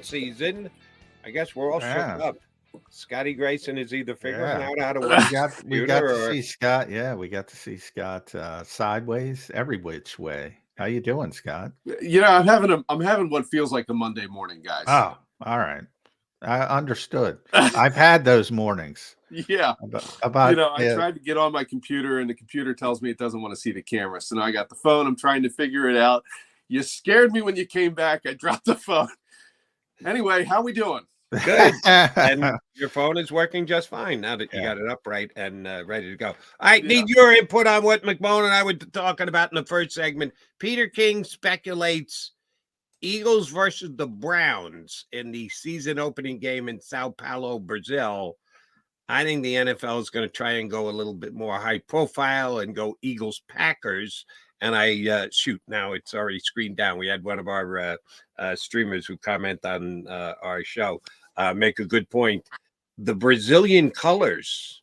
season. I guess we're all shook Yeah, up. Scotty Grayson is either figuring yeah. out how to work the We got computer to or see Scott. Yeah, we got to see Scott sideways, every which way. How you doing, Scott? I'm having what feels like a Monday morning, guys. Oh, all right. I understood. I've had those mornings. Yeah. I Yeah. tried to get on my computer and the computer tells me it doesn't want to see the camera. So now I got the phone. I'm trying to figure it out. You scared me when you came back. I dropped the phone. Anyway, how we doing? good. And your phone is working just fine now that you Yeah. got it upright and ready to go. I Yeah. need your input on what McMahon and I were talking about in the first segment. Peter King speculates Eagles versus the Browns in the season opening game in Sao Paulo, Brazil. I think the NFL is going to try and go a little bit more high profile and go Eagles Packers. And shoot, now it's already screened down. We had one of our streamers who comment on our show make a good point. The Brazilian colors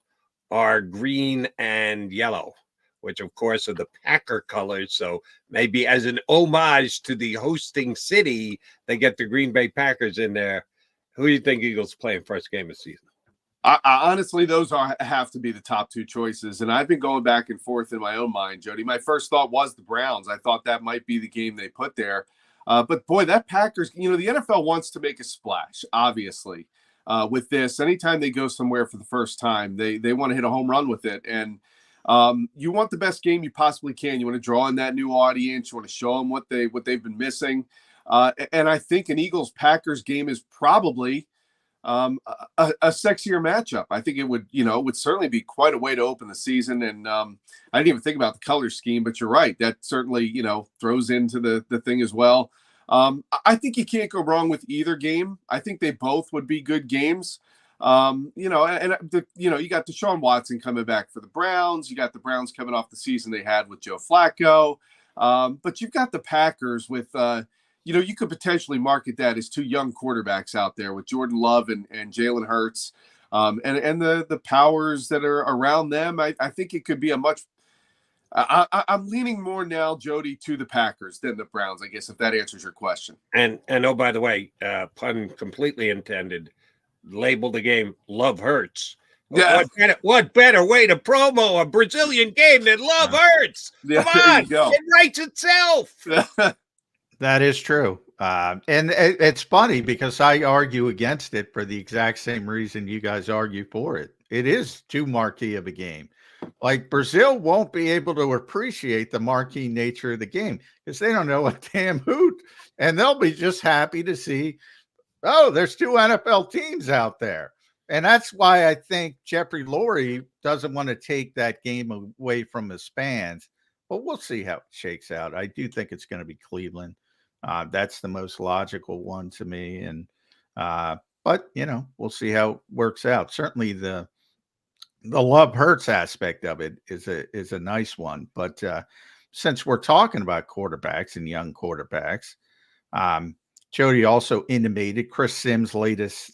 are green and yellow, which of course are the Packer colors. So maybe as an homage to the hosting city, they get the Green Bay Packers in there. Who do you think Eagles playing first game of the season? I honestly, have to be the top two choices. And I've been going back and forth in my own mind, Jody. My first thought was the Browns. I thought that might be the game they put there. But boy, that Packers, the NFL wants to make a splash, obviously, with this. Anytime they go somewhere for the first time, they want to hit a home run with it. And you want the best game you possibly can. You want to draw in that new audience. You want to show them what they've been missing. And I think an Eagles-Packers game is probably a sexier matchup. I think it would certainly be quite a way to open the season. And I didn't even think about the color scheme, but you're right. That certainly, throws into the thing as well. I think you can't go wrong with either game. I think they both would be good games. You got Deshaun Watson coming back for the Browns. You got the Browns coming off the season they had with Joe Flacco. But you've got the Packers with, you could potentially market that as two young quarterbacks out there with Jordan Love and Jalen Hurts, and the powers that are around them. I think it could be a much. I'm leaning more now, Jody, to the Packers than the Browns. I guess if that answers your question. And oh, by the way, pun completely intended. Label the game "Love Hurts." Yeah. What better way to promo a Brazilian game than "Love Hurts"? Yeah, Come on, go. it writes itself. That is true. And it's funny because I argue against it for the exact same reason you guys argue for it. It is too marquee of a game. Like Brazil won't be able to appreciate the marquee nature of the game because they don't know a damn hoot. And they'll be just happy to see, oh, there's two NFL teams out there. And that's why I think Jeffrey Lurie doesn't want to take that game away from his fans. But we'll see how it shakes out. I do think it's going to be Cleveland. That's the most logical one to me. And but we'll see how it works out. Certainly the Love Hurts aspect of it is a nice one. But since we're talking about quarterbacks and young quarterbacks, Jody also intimated Chris Sims' latest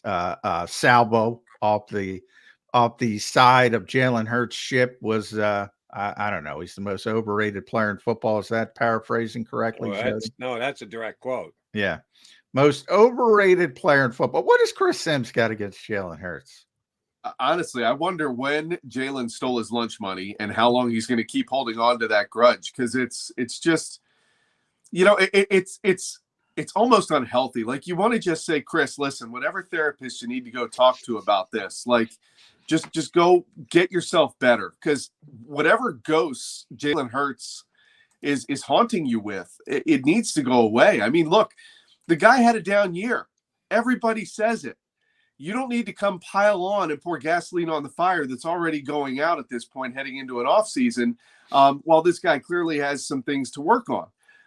salvo off the side of Jalen Hurts' ship was I don't know. He's the most overrated player in football. Is that paraphrasing correctly? Well, that's a direct quote. Yeah. Most overrated player in football. What has Chris Sims got against Jalen Hurts? Honestly, I wonder when Jalen stole his lunch money and how long he's going to keep holding on to that grudge. Cause it's just, it's almost unhealthy. Like you want to just say, Chris, listen, whatever therapist you need to go talk to about this, like just go get yourself better. Cause whatever ghosts Jalen Hurts is haunting you with, it needs to go away. I mean, look, the guy had a down year. Everybody says it. You don't need to come pile on and pour gasoline on the fire that's already going out at this point, heading into an offseason, while this guy clearly has some things to work on.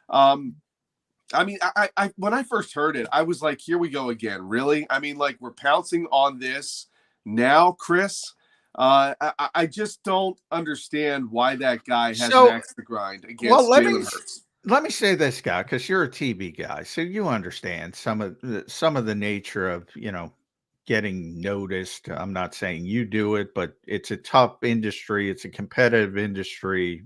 I mean, I when I first heard it, I was like, here we go again. Really? I mean, like we're pouncing on this now, Chris. I just don't understand why that guy has an axe to grind against Jalen Hurts. Let me say this, guy, because you're a TV guy, so you understand some of the nature of getting noticed. I'm not saying you do it, but it's a tough industry. It's a competitive industry.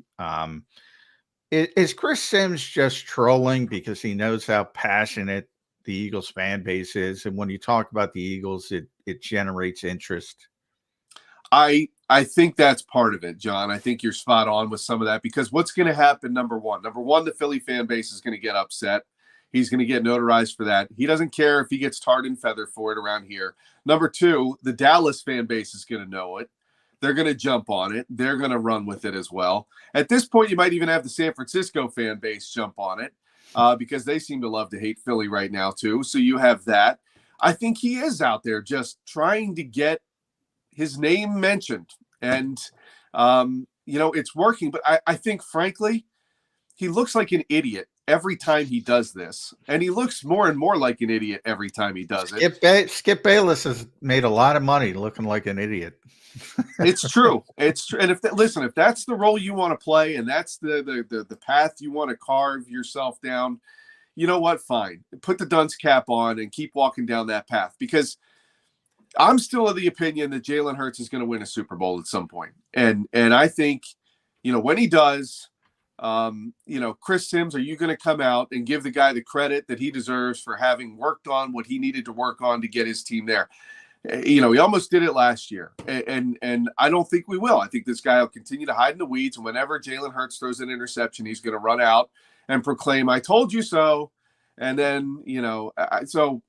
Is Chris Sims just trolling because he knows how passionate the Eagles fan base is. And when you talk about the Eagles, it generates interest. I think that's part of it, John. I think you're spot on with some of that, because what's going to happen, number one, the Philly fan base is going to get upset. He's going to get notarized for that. He doesn't care if he gets tarred and feathered for it around here. Number two, the Dallas fan base is going to know it. They're going to jump on it. They're going to run with it as well. At this point, you might even have the San Francisco fan base jump on it because they seem to love to hate Philly right now too. So you have that. I think he is out there just trying to get his name mentioned. And, it's working. But I think, frankly, he looks like an idiot every time he does this. And he looks more and more like an idiot every time he does it. Skip Bayless has made a lot of money looking like an idiot. It's true. It's true. And if that's the role you want to play, and that's the path you want to carve yourself down, you know what? Fine. Put the dunce cap on and keep walking down that path, because I'm still of the opinion that Jalen Hurts is going to win a Super Bowl at some point. And I think, when he does, Chris Sims, are you going to come out and give the guy the credit that he deserves for having worked on what he needed to work on to get his team there? He almost did it last year, and I don't think we will. I think this guy will continue to hide in the weeds, and whenever Jalen Hurts throws an interception, he's going to run out and proclaim, "I told you so." And then, so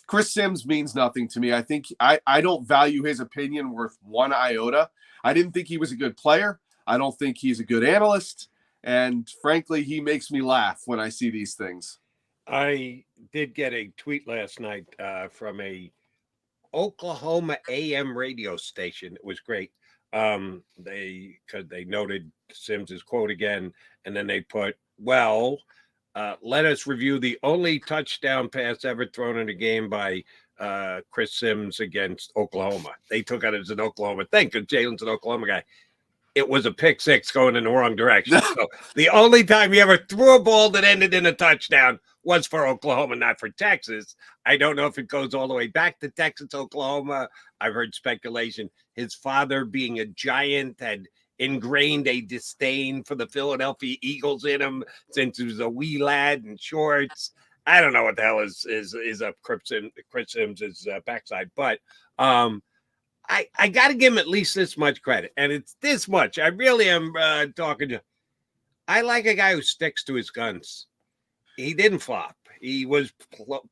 Chris Sims means nothing to me. I think I don't value his opinion worth one iota. I didn't think he was a good player. I don't think he's a good analyst. And frankly, he makes me laugh when I see these things. I did get a tweet last night from a Oklahoma AM radio station. It was great. They noted Sims's quote again, and then they put, let us review the only touchdown pass ever thrown in a game by Chris Sims against Oklahoma. They took it as an Oklahoma thing because Jalen's an Oklahoma guy. It was a pick six going in the wrong direction. So the only time he ever threw a ball that ended in a touchdown was for Oklahoma, not for Texas. I don't know if it goes all the way back to Texas, Oklahoma. I've heard speculation. His father, being a Giant, had ingrained a disdain for the Philadelphia Eagles in him since he was a wee lad in shorts. I don't know what the hell is up Chris Sims' backside, but I got to give him at least this much credit, and it's this much. I really am talking to. I like a guy who sticks to his guns. He didn't flop. He was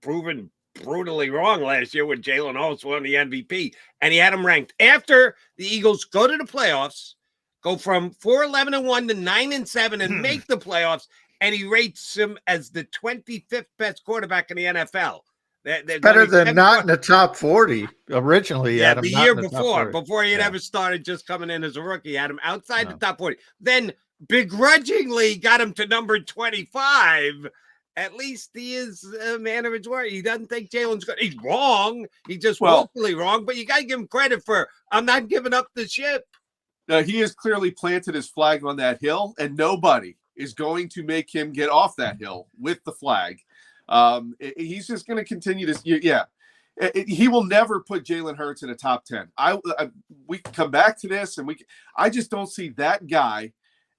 proven brutally wrong last year when Jalen Hurts won the MVP, and he had him ranked after the Eagles go to the playoffs, go from 4-11-1 to 9-7, and make the playoffs, and he rates him as the 25th best quarterback in the NFL. Better than not in the top 40 originally. Yeah, the year before he had ever started just coming in as a rookie, had him outside the top 40. Then begrudgingly got him to number 25. At least he is a man of his word. He doesn't think Jalen's good. He's wrong. He's just woefully wrong, but you got to give him credit for, I'm not giving up the ship. He has clearly planted his flag on that hill, and nobody is going to make him get off that hill with the flag. He's just going to continue to, he will never put Jalen Hurts in a top 10. We can come back to this, and I just don't see that guy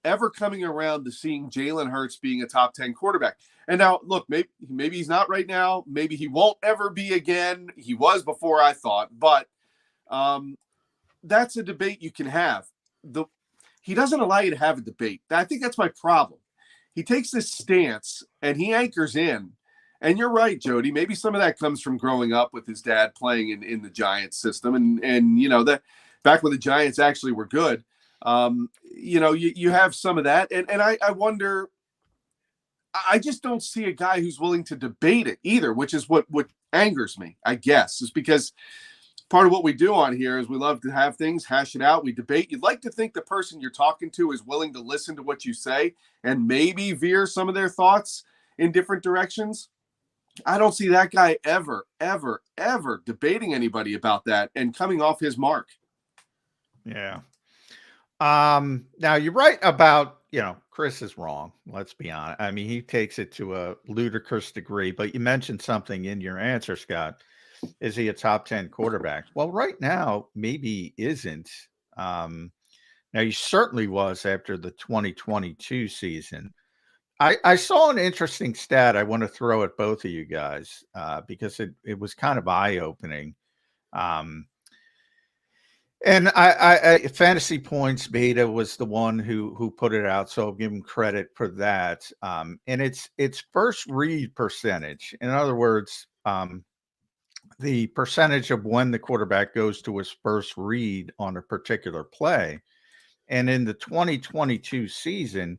ever coming around to seeing Jalen Hurts being a top 10 quarterback. And now, look, maybe he's not right now. Maybe he won't ever be again. He was before, I thought, but that's a debate you can have. He doesn't allow you to have a debate. I think that's my problem. He takes this stance and he anchors in. And you're right, Jody. Maybe some of that comes from growing up with his dad playing in the Giants system, and that back when the Giants actually were good. You have some of that, and I wonder. I just don't see a guy who's willing to debate it either, which is what angers me. I guess is because part of what we do on here is we love to have things, hash it out, we debate. You'd like to think the person you're talking to is willing to listen to what you say and maybe veer some of their thoughts in different directions. I don't see that guy ever debating anybody about that and coming off his mark. Yeah. Now you're right about, Chris is wrong. Let's be honest. I mean, he takes it to a ludicrous degree, but you mentioned something in your answer, Scott. Is he a top 10 quarterback? Well, right now, maybe he isn't. Now he certainly was after the 2022 season. I saw an interesting stat I want to throw at both of you guys because it was kind of eye-opening. And I Fantasy Points Beta was the one who put it out, so I'll give him credit for that. And it's first read percentage. In other words, the percentage of when the quarterback goes to his first read on a particular play. And in the 2022 season,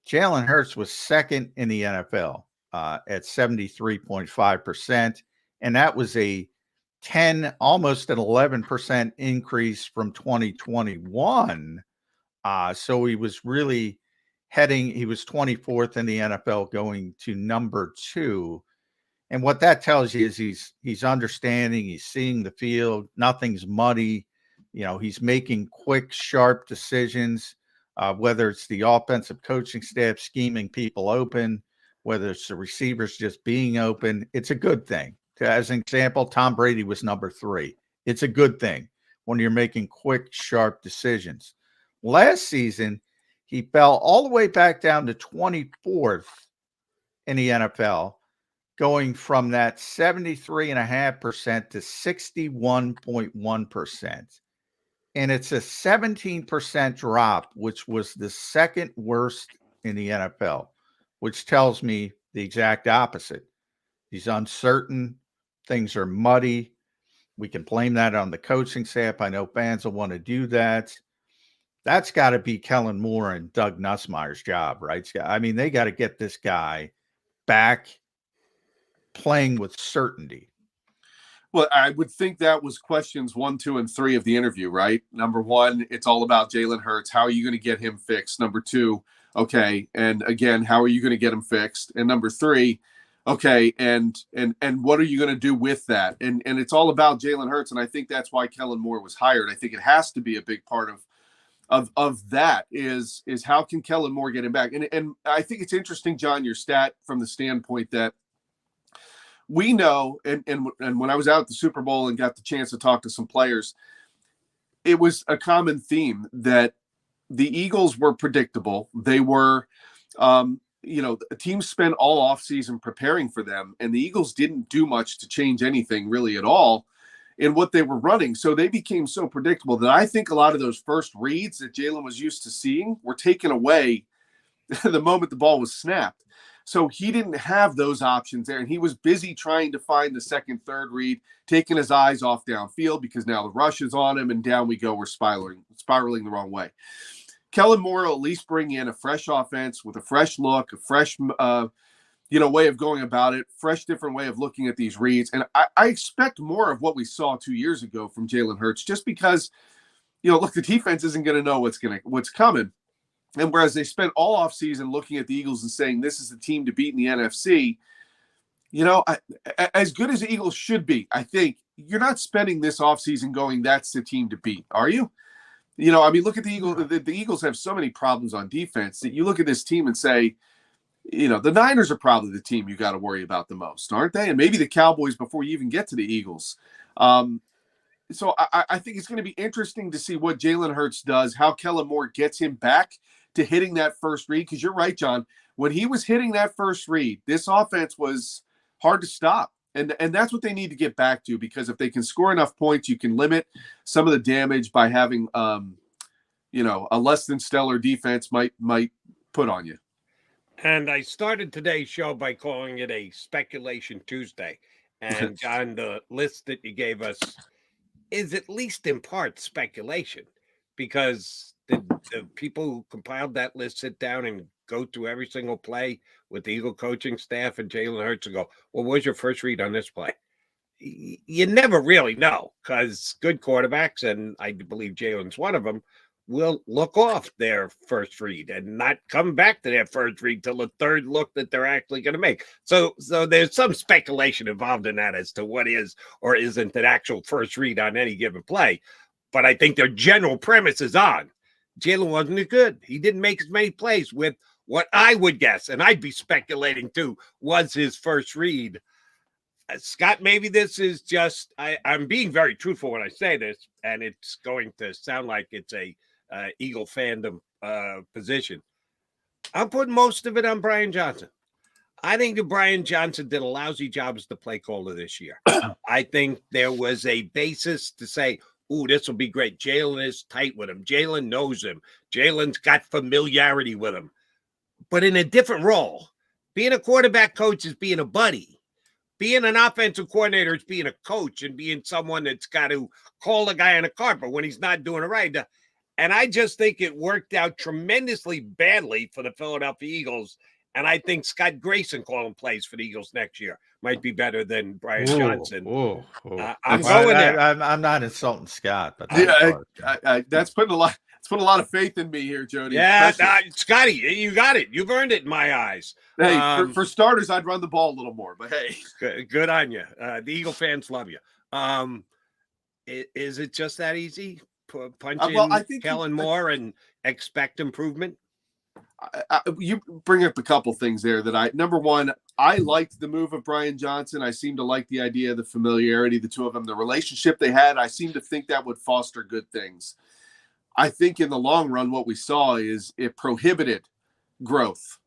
Jalen Hurts was second in the NFL at 73.5%. And that was a almost an 11% increase from 2021. So he was really he was 24th in the NFL going to number 2. And what that tells you is he's understanding, he's seeing the field, nothing's muddy. He's making quick, sharp decisions, whether it's the offensive coaching staff scheming people open, whether it's the receivers just being open. It's a good thing. As an example, Tom Brady was number 3. It's a good thing when you're making quick, sharp decisions. Last season, he fell all the way back down to 24th in the NFL, going from that 73.5% to 61.1%. And it's a 17% drop, which was the second worst in the NFL, which tells me the exact opposite. He's uncertain. Things are muddy. We can blame that on the coaching staff. I know fans will want to do that. That's got to be Kellen Moore and Doug Nussmeier's job, right? I mean, they got to get this guy back playing with certainty. Well, I would think that was questions 1, 2, and 3 of the interview, right? Number 1, it's all about Jalen Hurts. How are you going to get him fixed? Number 2, okay, and again, how are you going to get him fixed? And number 3, okay, and what are you going to do with that? And it's all about Jalen Hurts, and I think that's why Kellen Moore was hired. I think it has to be a big part of that is how can Kellen Moore get him back? And I think it's interesting, John, your stat from the standpoint that we know, and when I was out at the Super Bowl and got the chance to talk to some players, it was a common theme that the Eagles were predictable. They were, teams spent all offseason preparing for them, and the Eagles didn't do much to change anything really at all in what they were running. So they became so predictable that I think a lot of those first reads that Jalen was used to seeing were taken away the moment the ball was snapped. So he didn't have those options there, and he was busy trying to find the second, third read, taking his eyes off downfield because now the rush is on him, and down we go. We're spiraling the wrong way. Kellen Moore will at least bring in a fresh offense with a fresh look, a fresh, way of going about it, fresh, different way of looking at these reads. And I expect more of what we saw 2 years ago from Jalen Hurts, just because, look, the defense isn't going to know what's coming. And whereas they spent all offseason looking at the Eagles and saying this is the team to beat in the NFC, as good as the Eagles should be, I think you're not spending this offseason going, that's the team to beat, are you? Look at the Eagles. The Eagles have so many problems on defense that you look at this team and say, the Niners are probably the team you got to worry about the most, aren't they? And maybe the Cowboys before you even get to the Eagles. So I think it's going to be interesting to see what Jalen Hurts does, how Kellen Moore gets him back to hitting that first read. Because you're right, John. When he was hitting that first read, this offense was hard to stop. And that's what they need to get back to, because if they can score enough points, you can limit some of the damage by having, a less than stellar defense might put on you. And I started today's show by calling it a Speculation Tuesday. And John, the list that you gave us is at least in part speculation, because the people who compiled that list sit down and go through every single play with the Eagle coaching staff and Jalen Hurts and go, well, what's your first read on this play? You never really know, because good quarterbacks, and I believe Jalen's one of them, will look off their first read and not come back to their first read till the third look that they're actually going to make. So there's some speculation involved in that as to what is or isn't an actual first read on any given play. But I think their general premise is on. Jalen wasn't as good. He didn't make as many plays with what I would guess, and I'd be speculating too, was his first read. Scott, maybe this is just, I'm being very truthful when I say this, and it's going to sound like it's a Eagle fandom position. I'll put most of it on Brian Johnson. I think that Brian Johnson did a lousy job as the play caller this year. I think there was a basis to say, ooh, this will be great. Jalen is tight with him. Jalen knows him. Jalen's got familiarity with him. But in a different role. Being a quarterback coach is being a buddy. Being an offensive coordinator is being a coach and being someone that's got to call a guy on a carpet when he's not doing it right. And I just think it worked out tremendously badly for the Philadelphia Eagles. And I think Scott Grayson calling plays for the Eagles next year might be better than Brian Johnson. I'm going there. I'm not insulting Scott, but that's putting a lot. It's put a lot of faith in me here, Jody. Yeah, Scotty, you got it. You've earned it in my eyes. Hey, for starters, I'd run the ball a little more, but hey, good on you. The Eagle fans love you. Is it just that easy? Punch in Kellen Moore and expect improvement? You bring up a couple things there that number one, I liked the move of Brian Johnson. I seem to like the idea of the familiarity, the two of them, the relationship they had. I seem to think that would foster good things. I think in the long run, what we saw is it prohibited growth.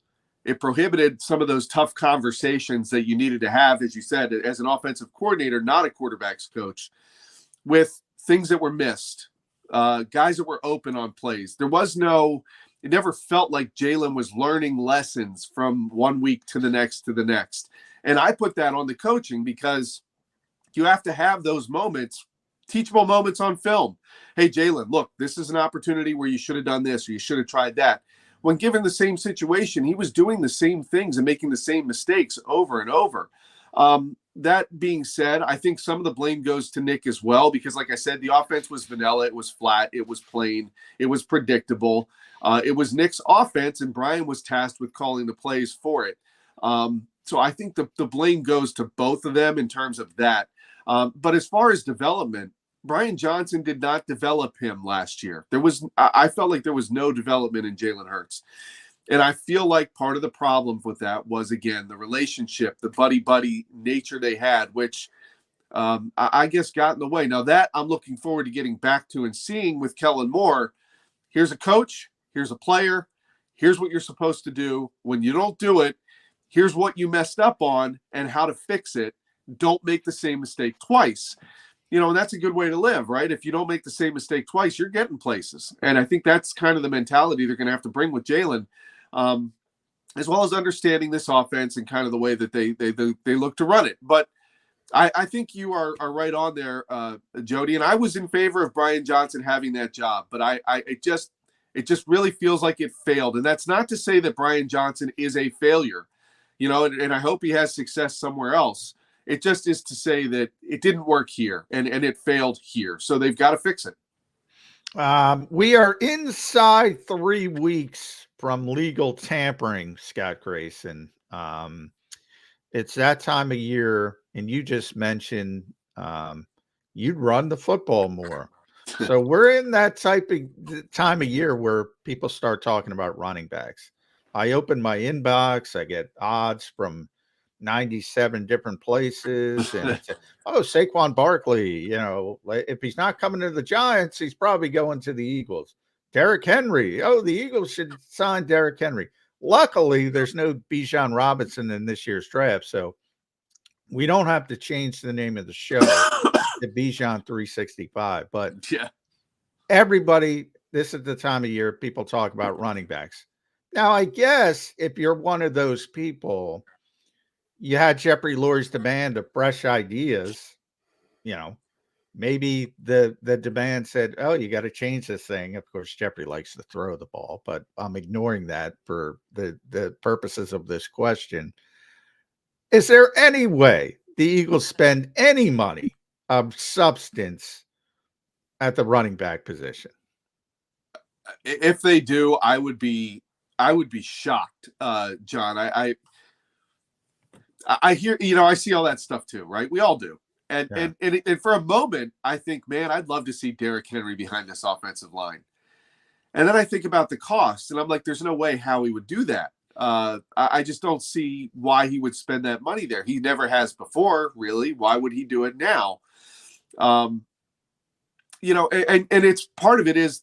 It prohibited some of those tough conversations that you needed to have, as you said, as an offensive coordinator, not a quarterback's coach, with things that were missed, guys that were open on plays. It never felt like Jalen was learning lessons from one week to the next to the next. And I put that on the coaching because you have to have those moments, teachable moments on film. Hey, Jalen, look, this is an opportunity where you should have done this or you should have tried that. When given the same situation, he was doing the same things and making the same mistakes over and over. That being said, I think some of the blame goes to Nick as well, because like I said, the offense was vanilla. It was flat. It was plain. It was predictable. It was Nick's offense, and Brian was tasked with calling the plays for it. So I think the blame goes to both of them in terms of that. But as far as development, Brian Johnson did not develop him last year. I felt like there was no development in Jalen Hurts. And I feel like part of the problem with that was, again, the relationship, the buddy-buddy nature they had, which I guess got in the way. Now that I'm looking forward to getting back to and seeing with Kellen Moore. Here's a coach, here's a player, here's what you're supposed to do. When you don't do it, here's what you messed up on and how to fix it. Don't make the same mistake twice. And that's a good way to live, right? If you don't make the same mistake twice, you're getting places. And I think that's kind of the mentality they're going to have to bring with Jalen, as well as understanding this offense and kind of the way that they look to run it. But I think you are right on there, Jody. And I was in favor of Brian Johnson having that job, but it just really feels like it failed. And that's not to say that Brian Johnson is a failure, and I hope he has success somewhere else. It just is to say that it didn't work here and it failed here. So they've got to fix it. We are inside 3 weeks from legal tampering, Scott Grayson. It's that time of year, and you just mentioned you'd run the football more. So we're in that time of year where people start talking about running backs. I open my inbox, I get odds from 97 different places, and Saquon Barkley, if he's not coming to the Giants, he's probably going to the Eagles. Derrick Henry, the Eagles should sign Derrick Henry. Luckily, there's no Bijan Robinson in this year's draft, so we don't have to change the name of the show to Bijan 365. But yeah, everybody, this is the time of year people talk about running backs. Now, I guess if you're one of those people, you had Jeffrey Lurie's demand of fresh ideas, maybe the demand said, oh, you got to change this thing. Of course, Jeffrey likes to throw the ball, but I'm ignoring that for the purposes of this question. Is there any way the Eagles spend any money of substance at the running back position? If they do, I would be shocked, John. I hear, I see all that stuff too, right? We all do. And for a moment, I think, man, I'd love to see Derrick Henry behind this offensive line. And then I think about the cost, and I'm like, there's no way how he would do that. I just don't see why he would spend that money there. He never has before, really. Why would he do it now? And it's part of it is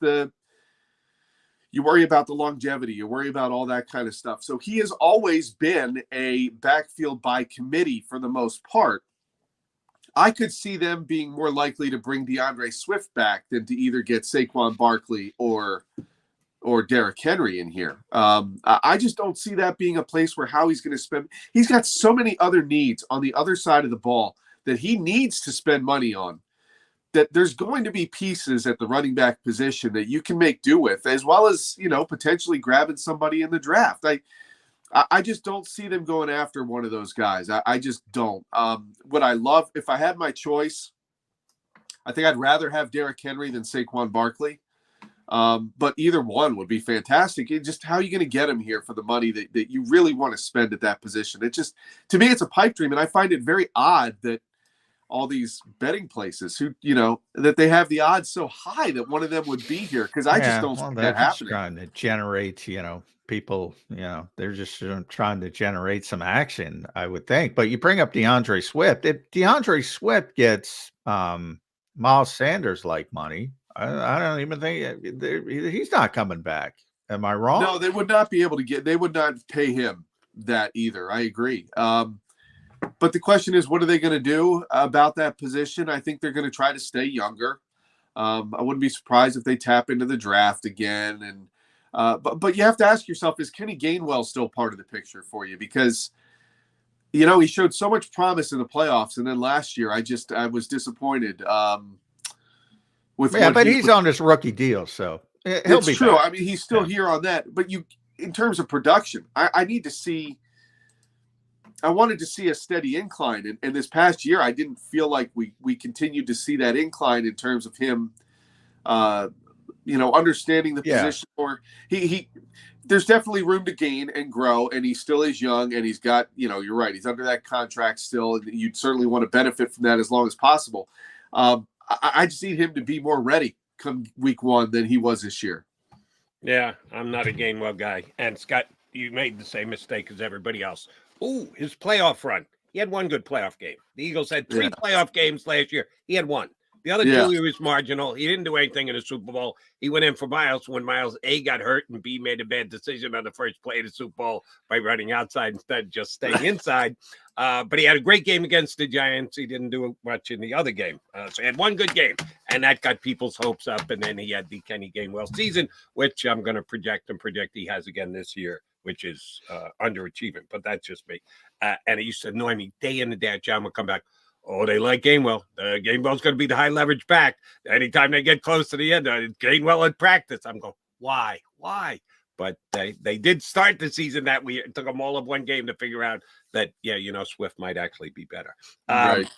You worry about the longevity. You worry about all that kind of stuff. So he has always been a backfield by committee for the most part. I could see them being more likely to bring DeAndre Swift back than to either get Saquon Barkley or Derrick Henry in here. I just don't see that being a place where Howie's going to spend. He's got so many other needs on the other side of the ball that he needs to spend money on, that there's going to be pieces at the running back position that you can make do with, as well as, potentially grabbing somebody in the draft. I just don't see them going after one of those guys. I just don't. What I love, if I had my choice, I think I'd rather have Derrick Henry than Saquon Barkley. But either one would be fantastic. It's just how are you going to get him here for the money that you really want to spend at that position? It just, to me, it's a pipe dream. And I find it very odd that all these betting places that they have the odds so high that one of them would be here. Cause I just don't see that happening. Trying to generate, people, they're just trying to generate some action, I would think. But you bring up DeAndre Swift. If DeAndre Swift gets Miles Sanders like money, I don't even think he's not coming back. Am I wrong? No, they would not be able to they would not pay him that either. I agree. But the question is, what are they going to do about that position? I think they're going to try to stay younger. I wouldn't be surprised if they tap into the draft again. And but you have to ask yourself, is Kenny Gainwell still part of the picture for you? Because, he showed so much promise in the playoffs. And then last year, I was disappointed. But he's on this rookie deal, so he'll be true. back. I mean, he's still here on that. But in terms of production, I need to see. I wanted to see a steady incline, and this past year, I didn't feel like we continued to see that incline in terms of him, understanding the position. Or he there's definitely room to gain and grow, and he still is young, and he's got, you're right, he's under that contract still, and you'd certainly want to benefit from that as long as possible. I just need him to be more ready come week one than he was this year. Yeah, I'm not a Gainwell guy. And Scott, you made the same mistake as everybody else. Ooh, his playoff run. He had one good playoff game. The Eagles had 3 playoff games last year. He had one. The other 2, he was marginal. He didn't do anything in the Super Bowl. He went in for Miles when Miles, A, got hurt, and B, made a bad decision on the first play of the Super Bowl by running outside instead of just staying inside. But he had a great game against the Giants. He didn't do much in the other game. So he had one good game, and that got people's hopes up. And then he had the Kenny Gainwell season, which I'm going to predict he has again this year, which is underachieving. But that's just me. And it used to annoy me day in and day out. John would come back. Oh, they like Gainwell. Gainwell's going to be the high leverage back. Anytime they get close to the end, Gainwell at practice. I'm going, why? But they did start the season that we took them all of one game to figure out that, Swift might actually be better. Right.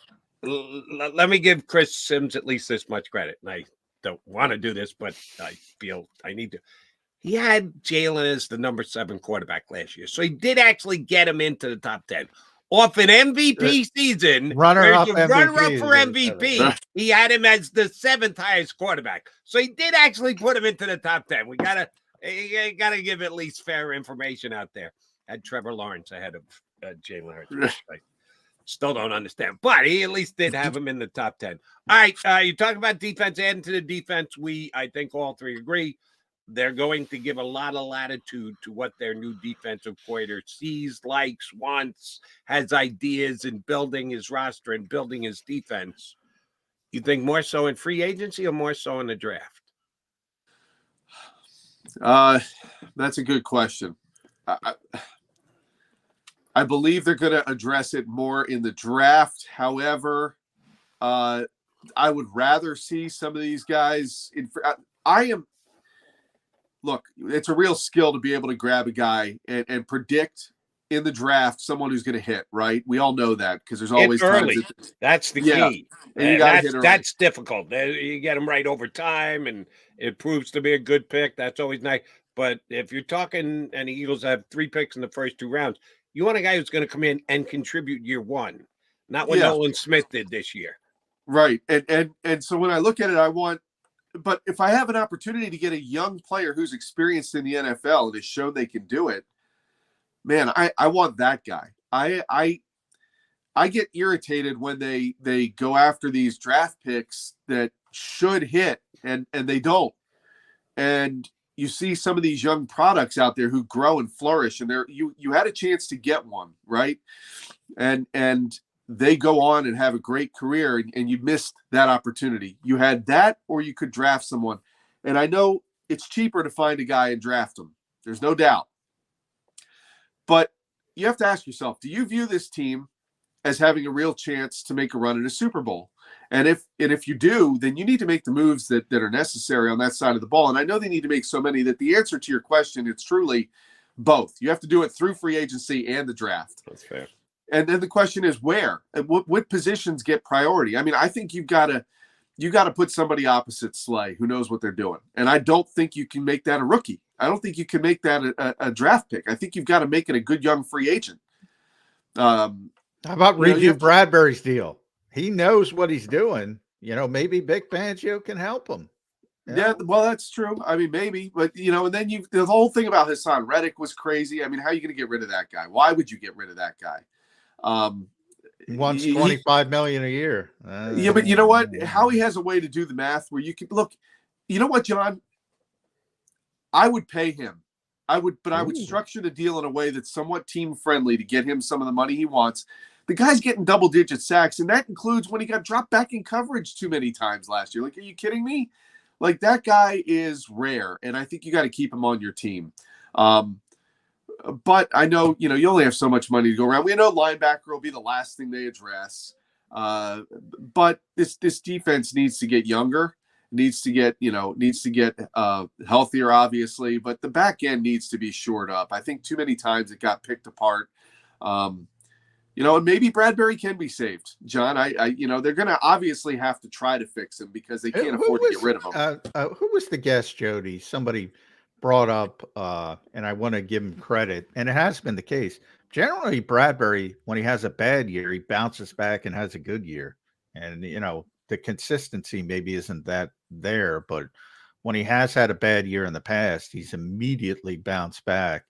Let me give Chris Sims at least this much credit. And I don't want to do this, but I feel I need to. He had Jalen as the number 7 quarterback last year. So he did actually get him into the top 10. Off an MVP season, runner-up for MVP, he had him as the 7th highest quarterback. So he did actually put him into the top 10. You gotta give at least fair information out there. Had Trevor Lawrence ahead of Jalen Hurts. I still don't understand, but he at least did have him in the top 10. All right, you talk about defense. Adding to the defense, I think all three agree. They're going to give a lot of latitude to what their new defensive coordinator sees, likes, wants, has ideas in building his roster and building his defense. You think more so in free agency or more so in the draft? That's a good question. I believe they're going to address it more in the draft. However, I would rather see some of these guys. Look, it's a real skill to be able to grab a guy and predict in the draft someone who's going to hit, right? We all know that because there's always early. That's the key. And that's difficult. You get them right over time, and it proves to be a good pick. That's always nice. But if you're talking, and the Eagles have 3 picks in the first 2 rounds, you want a guy who's going to come in and contribute year 1, not what Nolan Smith did this year. Right. And so when I look at it, but if I have an opportunity to get a young player who's experienced in the NFL and has shown they can do it, man, I want that guy. I get irritated when they go after these draft picks that should hit and they don't. And you see some of these young products out there who grow and flourish, and you had a chance to get one, right? And they go on and have a great career, and you missed that opportunity. You had that, or you could draft someone. And I know it's cheaper to find a guy and draft him. There's no doubt. But you have to ask yourself, do you view this team as having a real chance to make a run at a Super Bowl? And if you do, then you need to make the moves that are necessary on that side of the ball. And I know they need to make so many that the answer to your question, it's truly both. You have to do it through free agency and the draft. That's fair. And then the question is where? And what positions get priority? I mean, I think you got to put somebody opposite Slay who knows what they're doing. And I don't think you can make that a rookie. I don't think you can make that a draft pick. I think you've got to make it a good young free agent. How about review Bradbury's deal? He knows what he's doing. Maybe Vic Fangio can help him. Yeah, well, that's true. I mean, maybe, but and then the whole thing about Hassan Reddick was crazy. I mean, how are you going to get rid of that guy? Why would you get rid of that guy? Wants $25 million a year. Yeah, but you know what? Howie has a way to do the math where you can look. You know what, John? I would pay him. I would structure the deal in a way that's somewhat team friendly to get him some of the money he wants. The guy's getting double-digit sacks, and that includes when he got dropped back in coverage too many times last year. Like, are you kidding me? Like, that guy is rare, and I think you got to keep him on your team. But I know, you only have so much money to go around. We know linebacker will be the last thing they address. But this defense needs to get younger, needs to get healthier, obviously. But the back end needs to be shored up. I think too many times it got picked apart. And maybe Bradbury can be saved, John. They're going to obviously have to try to fix him because they can't afford to get rid of him. Who was the guest, Jody? Somebody brought up, and I want to give him credit, and it has been the case. Generally, Bradbury, when he has a bad year, he bounces back and has a good year. And, the consistency maybe isn't that there, but when he has had a bad year in the past, he's immediately bounced back.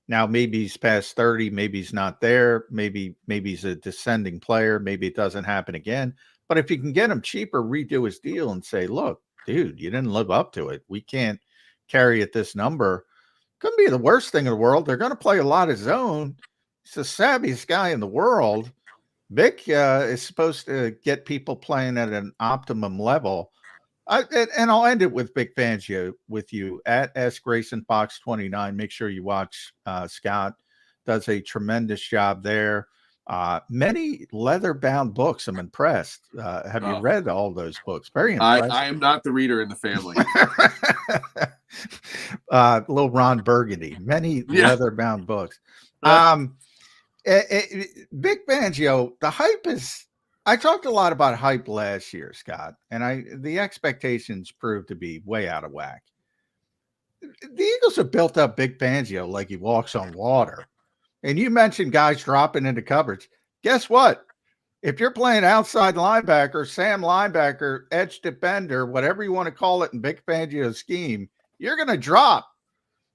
Now, maybe he's past 30, maybe he's not there, maybe he's a descending player, maybe it doesn't happen again. But if you can get him cheaper, redo his deal and say, look, dude, you didn't live up to it. We can't carry at this number. Couldn't be the worst thing in the world. They're going to play a lot of zone. He's the savviest guy in the world. Vic is supposed to get people playing at an optimum level. And I'll end it with Vic Fangio with you at S Grayson Fox 29. Make sure you watch. Scott does a tremendous job there. Many leather-bound books. I'm impressed. Have you read all those books? Very impressive. I am not the reader in the family. Little Ron Burgundy. Many leather-bound books. Vic Fangio, the hype is. I talked a lot about hype last year, Scott, and the expectations proved to be way out of whack. The Eagles have built up Vic Fangio like he walks on water. And you mentioned guys dropping into coverage. Guess what? If you're playing outside linebacker, Sam linebacker, edge defender, whatever you want to call it in Vic Fangio's scheme, you're going to drop.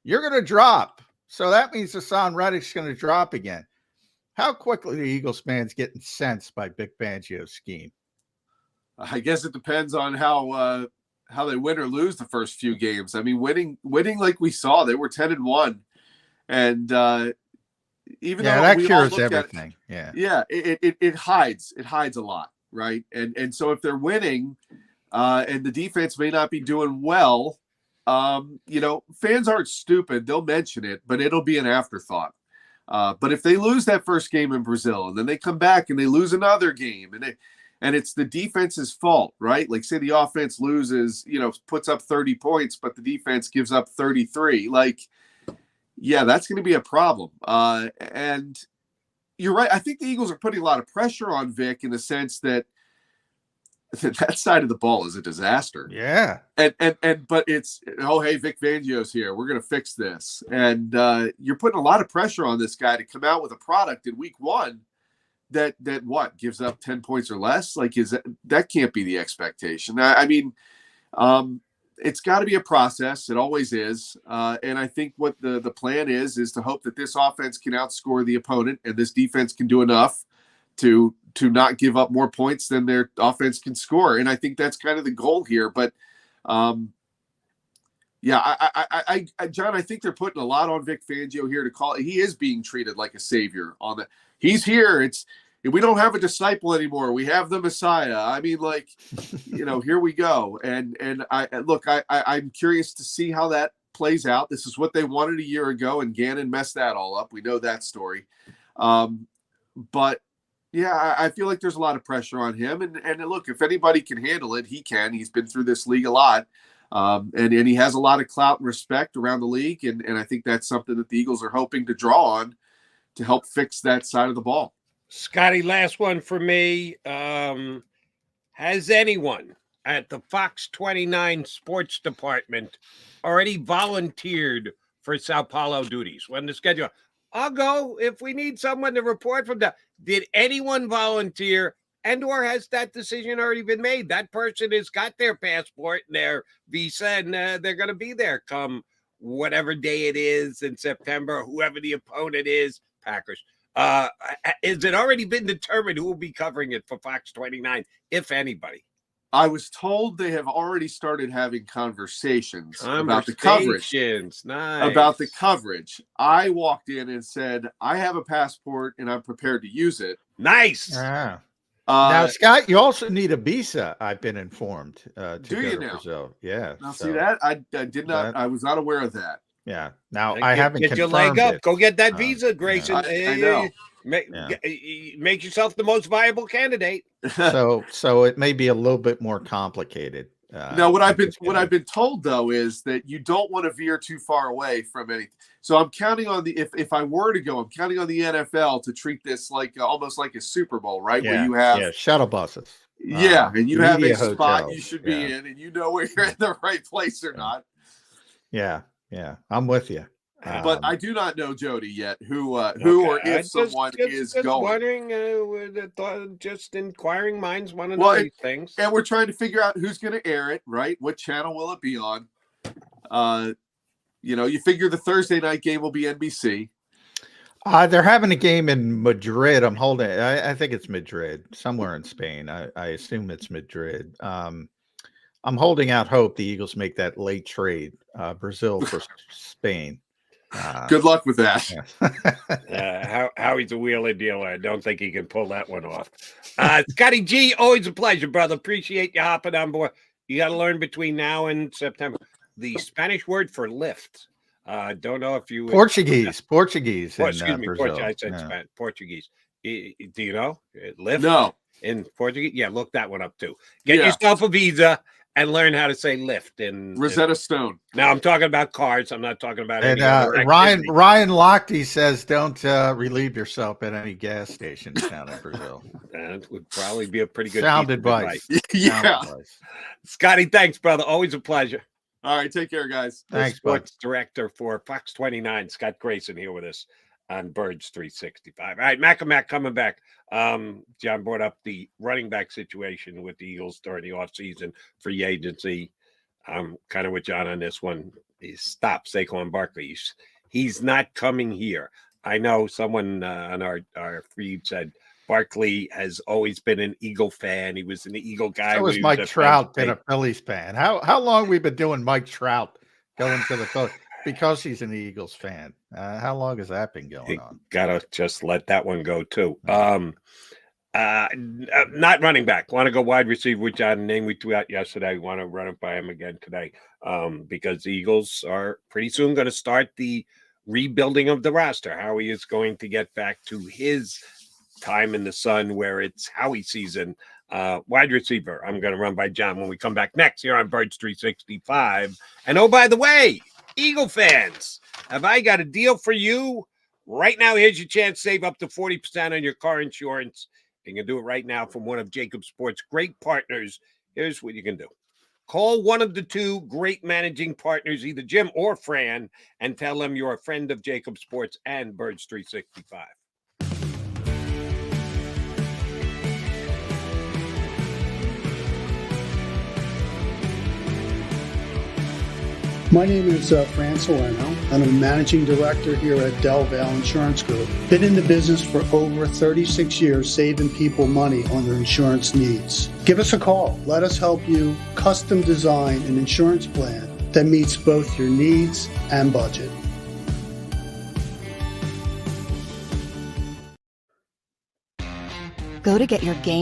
You're going to drop. So that means Hassan Reddick's going to drop again. How quickly the Eagles fans get incensed by Vic Fangio's scheme? I guess it depends on how they win or lose the first few games. I mean, winning like we saw, they were 10-1, and even though that we cures all everything. It hides a lot, right? And so if they're winning, and the defense may not be doing well, fans aren't stupid. They'll mention it, but it'll be an afterthought. But if they lose that first game in Brazil and then they come back and they lose another game and it's the defense's fault, right? Like say the offense loses, puts up 30 points, but the defense gives up 33. Like, yeah, that's going to be a problem. And you're right. I think the Eagles are putting a lot of pressure on Vic in the sense that that side of the ball is a disaster. Yeah. But it's, hey, Vic Fangio's here. We're going to fix this. And you're putting a lot of pressure on this guy to come out with a product in week one that gives up 10 points or less. Like that can't be the expectation. I mean, it's got to be a process. It always is. And I think what the plan is to hope that this offense can outscore the opponent and this defense can do enough to not give up more points than their offense can score. And I think that's kind of the goal here. But Yeah, John, I think they're putting a lot on Vic Fangio here to call. He is being treated like a savior on the. He's here. We don't have a disciple anymore. We have the Messiah. I mean, like, here we go. And I'm curious to see how that plays out. This is what they wanted a year ago, and Gannon messed that all up. We know that story. But yeah, I feel like there's a lot of pressure on him. And look, if anybody can handle it, he can. He's been through this league a lot. And he has a lot of clout and respect around the league. And I think that's something that the Eagles are hoping to draw on to help fix that side of the ball. Scotty, last one for me. Has anyone at the Fox 29 sports department already volunteered for Sao Paulo duties? When the schedule, I'll go if we need someone to report from that. Did anyone volunteer? And or has that decision already been made? That person has got their passport and their visa, and they're going to be there come whatever day it is in September, whoever the opponent is, Packers. Has it already been determined who will be covering it for Fox 29, if anybody? I was told they have already started having conversations about the coverage. Nice. About the coverage. I walked in and said, I have a passport and I'm prepared to use it. Nice. Now, Scott, you also need a visa. I've been informed. To do go you to now? Brazil. Yeah. Now, see that? I did not. I was not aware of that. Yeah. Now I haven't get your confirmed leg up. it. Go get that visa, Grayson. I know. Make yourself the most viable candidate. So it may be a little bit more complicated. Now, what I've been told though is that you don't want to veer too far away from anything. So I'm counting on if I were to go, I'm counting on the NFL to treat this like almost like a Super Bowl, right? Yeah, where you have shuttle buses. And you have a spot hotels. you should be in, and you know where you're in the right place or not. Yeah, I'm with you. But I do not know, Jody, yet who or if someone is going. Wondering, just inquiring minds want to know these things. And we're trying to figure out who's going to air it, right? What channel will it be on? You figure the Thursday night game will be NBC. They're having a game in Madrid. I think it's Madrid, somewhere in Spain. I assume it's Madrid. I'm holding out hope the Eagles make that late trade, Brazil for Spain. Good luck with that. How he's a wheeler dealer. I don't think he can pull that one off. Scotty G, always a pleasure, brother. Appreciate you hopping on board. You got to learn between now and September the Spanish word for lift. Don't know if you Portuguese. Excuse me, Brazil. I said Spanish, Portuguese. Do you know lift? No. In Portuguese, yeah. Look that one up too. Get yourself a visa and learn how to say lift in Rosetta Stone. Now I'm talking about cars. I'm not talking about And Ryan Lochte says don't relieve yourself at any gas stations down in Brazil. That would probably be a pretty good sound advice. Yeah. Scotty, thanks, brother. Always a pleasure. All right, take care, guys. Thanks, Sports director for Fox 29, Scott Grayson, here with us on Birds 365. All right, Mac coming back. John brought up the running back situation with the Eagles during the offseason free agency. I'm kind of with John on this one. Stop Saquon Barkley. He's not coming here. I know someone on our feed said Barkley has always been an Eagle fan. He was an Eagle guy. So was Mike Trout been a Phillies fan? How long we've been doing Mike Trout going to the Phillies? Because he's an Eagles fan. How long has that been going on? Gotta just let that one go too. Not running back. Want to go wide receiver with John. Name we threw out yesterday. Want to run it by him again today. Because the Eagles are pretty soon going to start the rebuilding of the roster. Howie is going to get back to his time in the sun where it's Howie season. Wide receiver. I'm going to run by John when we come back next here on Birds 365. And oh, by the way, Eagle fans, have I got a deal for you? Right now, here's your chance to save up to 40% on your car insurance. You can do it right now from one of JAKIB Sports' great partners. Here's what you can do. Call one of the two great managing partners, either Jim or Fran, and tell them you're a friend of JAKIB Sports and Birds 365. My name is Fran Salerno. I'm a managing director here at Del Valle Insurance Group. Been in the business for over 36 years, saving people money on their insurance needs. Give us a call. Let us help you custom design an insurance plan that meets both your needs and budget. Go to get your game